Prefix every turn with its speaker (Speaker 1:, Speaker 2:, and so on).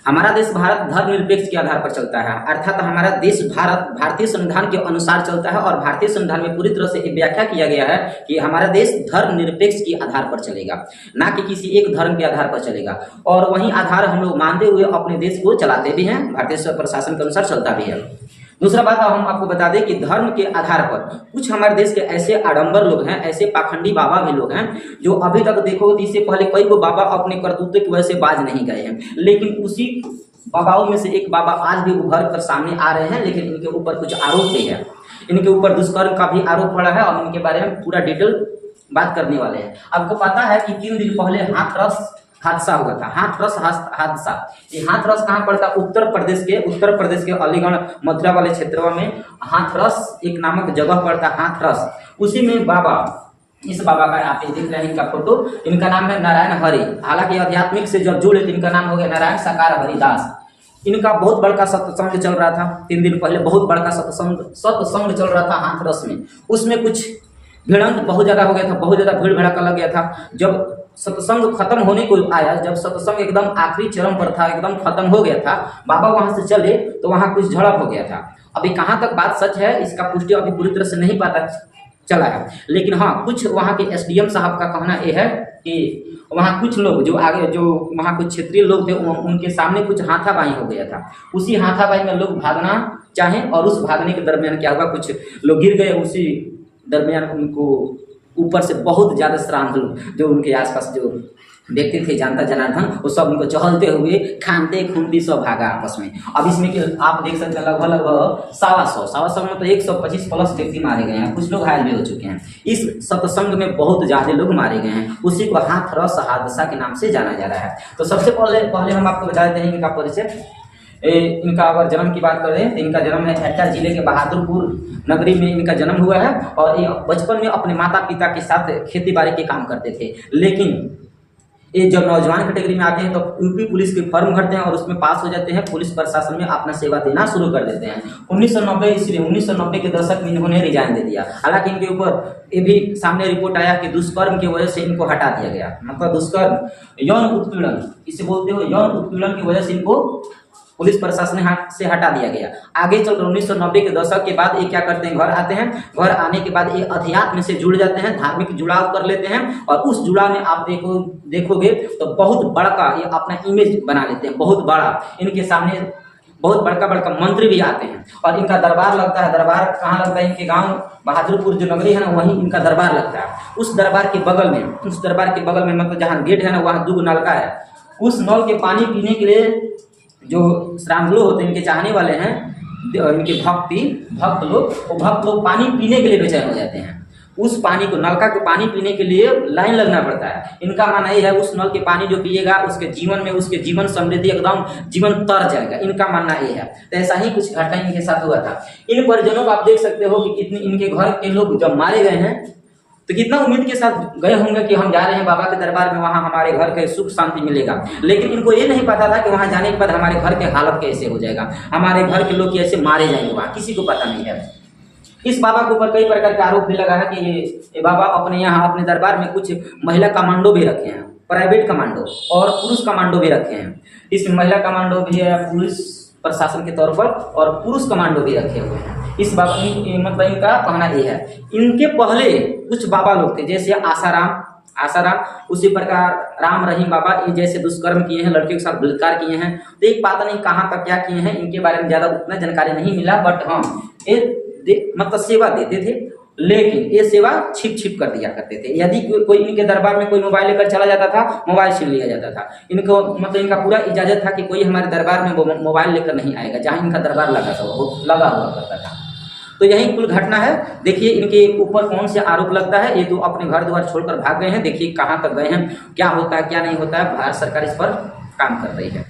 Speaker 1: हमारा देश भारत धर्मनिरपेक्ष के आधार पर चलता है, अर्थात हमारा देश भारत भारतीय संविधान के अनुसार चलता है और भारतीय संविधान में पूरी तरह से ये व्याख्या किया गया है कि हमारा देश धर्मनिरपेक्ष के आधार पर चलेगा, ना कि किसी एक धर्म के आधार पर चलेगा। और वही आधार हम लोग मानते हुए अपने देश को चलाते भी हैं, भारतीय प्रशासन के अनुसार चलता भी है। दूसरा बात हम आपको बता दें कि धर्म के आधार पर कुछ हमारे देश के ऐसे आडंबर लोग हैं, ऐसे पाखंडी बाबा भी लोग हैं जो अभी तक देखो इससे पहले कई को बाबा अपने करतूत की वजह से बाज नहीं गए हैं, लेकिन उसी बाबाओं में से एक बाबा आज भी उभर कर सामने आ रहे हैं, लेकिन इनके ऊपर कुछ आरोप भी है। इनके ऊपर दुष्कर्म का भी आरोप पड़ा है और इनके बारे में पूरा डिटेल बात करने वाले हैं। आपको पता है कि 3 दिन पहले हाथरस हादसा हुआ था, हाथरस हादसा। ये हाथरस कहाँ पड़ता? उत्तर प्रदेश के अलीगढ़ मथुरा वाले क्षेत्रों में हाथरस एक नामक जगह पड़ता, हाथरस। उसी में बाबा, इस बाबा का आप देख रहे हैं इनका फोटो, इनका नाम है नारायण हरि। हालांकि आध्यात्मिक से जब जुड़े तो इनका नाम हो गया नारायण साकार हरिदास। इनका बहुत बड़का सत्संग चल रहा था 3 दिन पहले, बहुत बड़का सत्संग चल रहा था हाथरस में। उसमें कुछ भिड़ंत बहुत ज्यादा हो गया था, बहुत ज्यादा भीड़ भड़का लग गया था। जब सत्संग खत्म होने को आया, जब सत्संग एकदम आखिरी चरम पर था, एकदम खत्म हो गया था, बाबा वहां से चले तो वहां कुछ झड़प हो गया था। अभी कहां तक बात सच है इसका पुष्टि अभी पूरी तरह से नहीं पता चला है, लेकिन हाँ कुछ वहां के एसडीएम साहब का कहना यह है कि वहां कुछ लोग जो वहां कुछ क्षेत्रीय लोग थे उनके सामने कुछ हाथापाई हो गया था। उसी हाथापाई में लोग भागना चाहे और उस भागने के दरमियान क्या हुआ, कुछ लोग गिर गए। उसी दरमियान उनको ऊपर से बहुत ज्यादा श्राद्ध जो उनके आसपास जो व्यक्ति थे, जानता जनार्दन, वो सब उनको चहलते हुए खानते खूनते सब भागा आपस में। अब इसमें कि आप देख सकते हैं लगभग 125 में तो 125 प्लस व्यक्ति मारे गए हैं, कुछ लोग घायल भी हो चुके हैं। इस सत्संग में बहुत ज्यादा लोग मारे गए हैं, उसी को हाथरस हादसा के नाम से जाना जा रहा है। तो सबसे पहले हम आपको बता देते हैं इनका परिचय। इनका अगर जन्म की बात करें तो इनका जन्म है एटा जिले के बहादुरपुर नगरी में इनका जन्म हुआ है। और ये बचपन में अपने माता पिता के साथ खेती बाड़ी के काम करते थे, लेकिन ये जब नौजवान कैटेगरी में आते हैं तो यूपी पुलिस के फॉर्म भरते हैं और उसमें पास हो जाते हैं, पुलिस प्रशासन में अपना सेवा देना शुरू कर देते हैं। 1990 के दशक में इन्होंने रिजाइन दे दिया। हालांकि इनके ऊपर ये भी सामने रिपोर्ट आया कि दुष्कर्म की वजह से इनको हटा दिया गया, मतलब दुष्कर्म यौन उत्पीड़न इसे बोलते हो, यौन उत्पीड़न की वजह से इनको पुलिस प्रशासन से हटा दिया गया। आगे चलकर 1990 के दशक के बाद ये क्या करते हैं, घर आते हैं। घर आने के बाद ये अध्यात्म से जुड़ जाते हैं, धार्मिक जुड़ाव कर लेते हैं और उस जुड़ाव में आप देखोगे तो बहुत बड़का ये अपना इमेज बना लेते हैं, बहुत बड़ा। इनके सामने बहुत बड़का मंत्री भी आते हैं और इनका दरबार लगता है। दरबार कहाँ लगता है? इनके गाँव बहादुरपुर जो नगरी है ना, वहीं इनका दरबार लगता है। उस दरबार के बगल में मतलब जहाँ गेट है ना, वहाँ 2 नलका है। उस नल के पानी पीने के लिए जो श्राद्ध लोग होते हैं, इनके चाहने वाले हैं, इनके भक्त लोग पानी पीने के लिए बेचैन हो जाते हैं। उस पानी को, नलका के पानी पीने के लिए लाइन लगना पड़ता है। इनका मानना ये है उस नल के पानी जो पिएगा उसके जीवन समृद्धि एकदम जीवन तर जाएगा, इनका मानना ये है। तो ऐसा ही कुछ घटना इनके साथ हुआ था। इन परिजनों को आप देख सकते हो कि कितने इनके घर के लोग जब मारे गए हैं तो कितना उम्मीद के साथ गए होंगे कि हम जा रहे हैं बाबा के दरबार में, वहां हमारे घर के सुख शांति मिलेगा। लेकिन इनको ये नहीं पता था कि वहां जाने के बाद हमारे घर के हालत कैसे हो जाएगा, हमारे घर के लोग कैसे मारे जाएंगे, वहां किसी को पता नहीं है। इस बाबा के ऊपर कई प्रकार के आरोप भी लगा है कि ये बाबा अपने दरबार में कुछ महिला कमांडो भी रखे हैं, प्राइवेट कमांडो और पुरुष कमांडो भी रखे हैं। इसमें महिला कमांडो भी है पुलिस प्रशासन के तौर पर और पुरुष कमांडो भी रखे हुए हैं। इस बाबा मतलब इनका कहना ये है। इनके पहले कुछ बाबा लोग थे जैसे आसाराम, उसी प्रकार राम रहीम बाबा, ये जैसे दुष्कर्म किए हैं, लड़कियों के साथ बलात्कार किए हैं। तो एक पता नहीं कहाँ तक क्या किए हैं, इनके बारे में ज्यादा उतना जानकारी नहीं मिला। बट हाँ ये मतलब सेवा देते थे, लेकिन ये सेवा छिप कर दिया करते थे। यदि कोई इनके दरबार में कोई मोबाइल लेकर चला जाता था, मोबाइल छीन लिया जाता था। इनको मतलब इनका पूरा इजाजत था कि कोई हमारे दरबार में मोबाइल लेकर नहीं आएगा, जहाँ इनका दरबार लगा हुआ करता था। तो यही कुल घटना है। देखिए इनके ऊपर कौन से आरोप लगता है। ये तो अपने घर द्वार छोड़कर भाग गए हैं, देखिए कहाँ तक गए हैं, क्या होता है क्या नहीं होता है। भारत सरकार इस पर काम कर रही है।